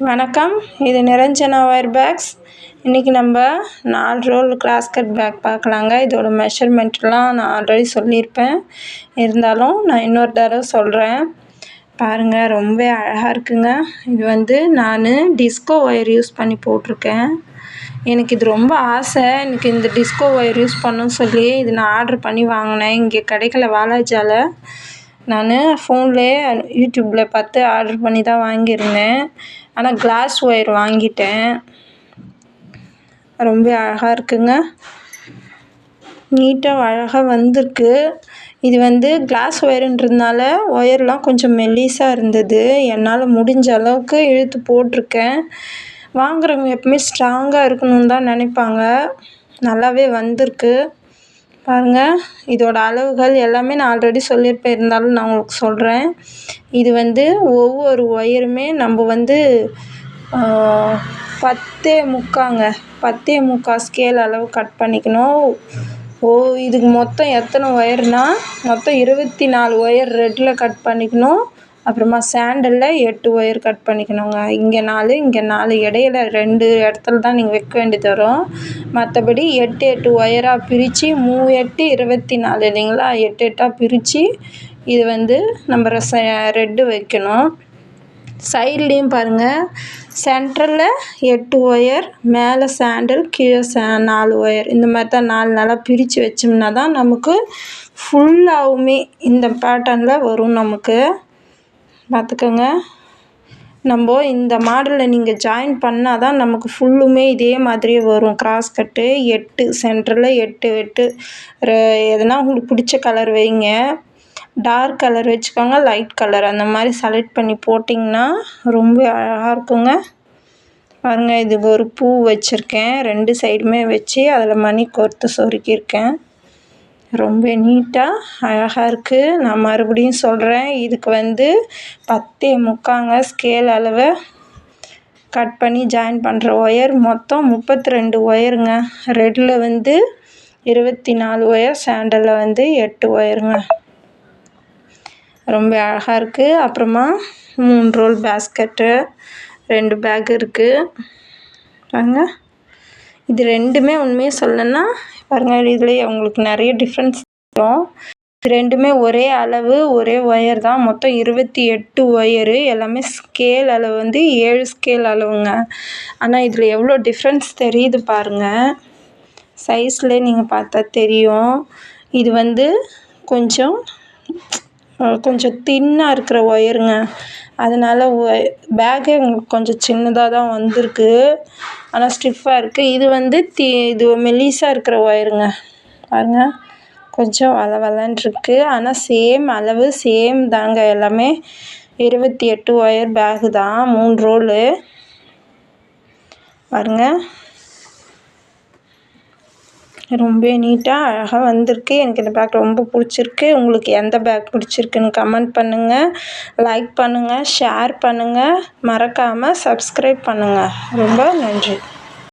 வணக்கம். இது Niranjana wire packs. இன்றைக்கி நம்ம 4 ரோல் கிராஸ் கட் பேக் பார்க்கலாங்க. இதோட மெஷர்மெண்ட்லாம் நான் ஆல்ரெடி சொல்லியிருப்பேன். இருந்தாலும் நான் இன்னொரு தடவை சொல்கிறேன். பாருங்கள், ரொம்ப அழகாக இருக்குங்க. இது நான் டிஸ்கோ ஒயர் யூஸ் பண்ணி போட்டிருக்கேன். எனக்கு இது ரொம்ப ஆசை. எனக்கு இந்த டிஸ்கோ ஒயர் யூஸ் பண்ணணும்னு சொல்லி இது நான் ஆர்டர் பண்ணி வாங்கினேன். இங்கே கிடைக்கல வாலாஜாவில். நான் ஃபோன்லேயே யூடியூப்பில் பார்த்து ஆர்டர் பண்ணி தான் வாங்கியிருந்தேன். ஆனால் கிளாஸ் ஒயர் வாங்கிட்டேன். ரொம்ப அழகாக இருக்குங்க. நீட்டாக அழகாக வந்திருக்கு. இது கிளாஸ் ஒயருன்றதுனால ஒயர்லாம் கொஞ்சம் மெல்லிஸாக இருந்தது. என்னால் முடிஞ்ச அளவுக்கு இழுத்து போட்டிருக்கேன். வாங்குறவங்க எப்பவுமே ஸ்ட்ராங்காக இருக்கணும்னு தான் நினைப்பாங்க. நல்லாவே வந்திருக்கு. பாருங்கள், இதோட அளவுகள் எல்லாமே நான் ஆல்ரெடி சொல்லியிருப்பேன். இருந்தாலும் நான் உங்களுக்கு சொல்கிறேன். இது ஒவ்வொரு ஒயருமே நம்ம 10.75 ஸ்கேல் அளவு கட் பண்ணிக்கணும். இதுக்கு மொத்தம் எத்தனை ஒயர்னால் மொத்தம் 24 ஒயர் ரெட்டில் கட் பண்ணிக்கணும். அப்புறமா சாண்டலில் 8 ஒயர் கட் பண்ணிக்கணுங்க. இங்கே 4 இங்கே 4 இடையில 2 இடத்துல தான் நீங்கள் வைக்க வேண்டியது வரும். மற்றபடி 8 ஒயராக பிரித்து 3 8 24 இல்லைங்களா, 8 8ஆக பிரித்து இது நம்ம ரெட்டு வைக்கணும். சைட்லேயும் பாருங்கள், சென்டரில் 8 ஒயர், மேலே சாண்டல், கீழே 4 ஒயர். இந்த மாதிரி தான் 4 நாளாக பிரித்து வச்சோம்னா தான் நமக்கு ஃபுல்லாகவுமே இந்த பேட்டர்னில் வரும். நமக்கு பார்த்துக்கோங்க. நம்ம இந்த மாடலில் நீங்கள் ஜாயின் பண்ணால் தான் நமக்கு ஃபுல்லுமே இதே மாதிரியே வரும். கிராஸ் கட்டு 8 சென்டரில் 8 8 எதனா உங்களுக்கு பிடிச்ச கலர் வைங்க. டார்க் கலர் வச்சுக்கோங்க, லைட் கலர் அந்த மாதிரி செலக்ட் பண்ணி போட்டிங்கன்னா ரொம்ப அழகாக இருக்குங்க. பாருங்கள், இதுக்கு ஒரு பூ வச்சுருக்கேன். 2 சைடுமே வச்சு அதில் மணி கோர்த்து சொருக்கியிருக்கேன். ரொம்ப நீட்டாக அழகாக இருக்குது. நான் மறுபடியும் சொல்கிறேன். இதுக்கு 10.75 ஸ்கேல் அளவை கட் பண்ணி ஜாயின் பண்ணுற ஒயர் மொத்தம் 32 ஒயருங்க. ரெட்டில் 24 ஒயர், சாண்டலில் 8 ஒயருங்க. ரொம்ப அழகாக இருக்குது. அப்புறமா 3 ரோல் பேஸ்கெட்டு, 2 பேக் இருக்குது. பாருங்கள், இது ரெண்டுமே உண்மையாக சொல்லணுன்னா பாருங்கள், இதுலேயே உங்களுக்கு நிறைய டிஃப்ரென்ஸ் இருக்கும். இது ரெண்டுமே ஒரே அளவு, ஒரே ஒயர் தான். மொத்தம் 28 ஒயரு. எல்லாமே ஸ்கேல் அளவு 7 ஸ்கேல் அளவுங்க. ஆனால் இதில் எவ்வளோ டிஃப்ரென்ஸ் தெரியுது பாருங்கள். சைஸ்லேயே நீங்கள் பார்த்தா தெரியும். இது கொஞ்சம் தின்னாக இருக்கிற ஒயருங்க. அதனால் பேக்கே உங்களுக்கு கொஞ்சம் சின்னதாக தான் வந்திருக்கு. ஆனால் ஸ்டிஃபாக இருக்குது. இது மெல்லிஸாக இருக்கிற ஒயருங்க. பாருங்கள், கொஞ்சம் வளவலன்னு இருக்குது. ஆனால் சேம் அளவு சேம் தாங்க. எல்லாமே 28 ஒயர் பேகு தான், 3 ரோலு. பாருங்கள், ரொம்ப நீட்டாக அழகாக வந்திருக்கு. எனக்கு இந்த பேக் ரொம்ப பிடிச்சிருக்கு. உங்களுக்கு எந்த பேக் பிடிச்சிருக்குன்னு கமெண்ட் பண்ணுங்கள், லைக் பண்ணுங்கள், ஷேர் பண்ணுங்கள், மறக்காமல் சப்ஸ்கிரைப் பண்ணுங்கள். ரொம்ப நன்றி.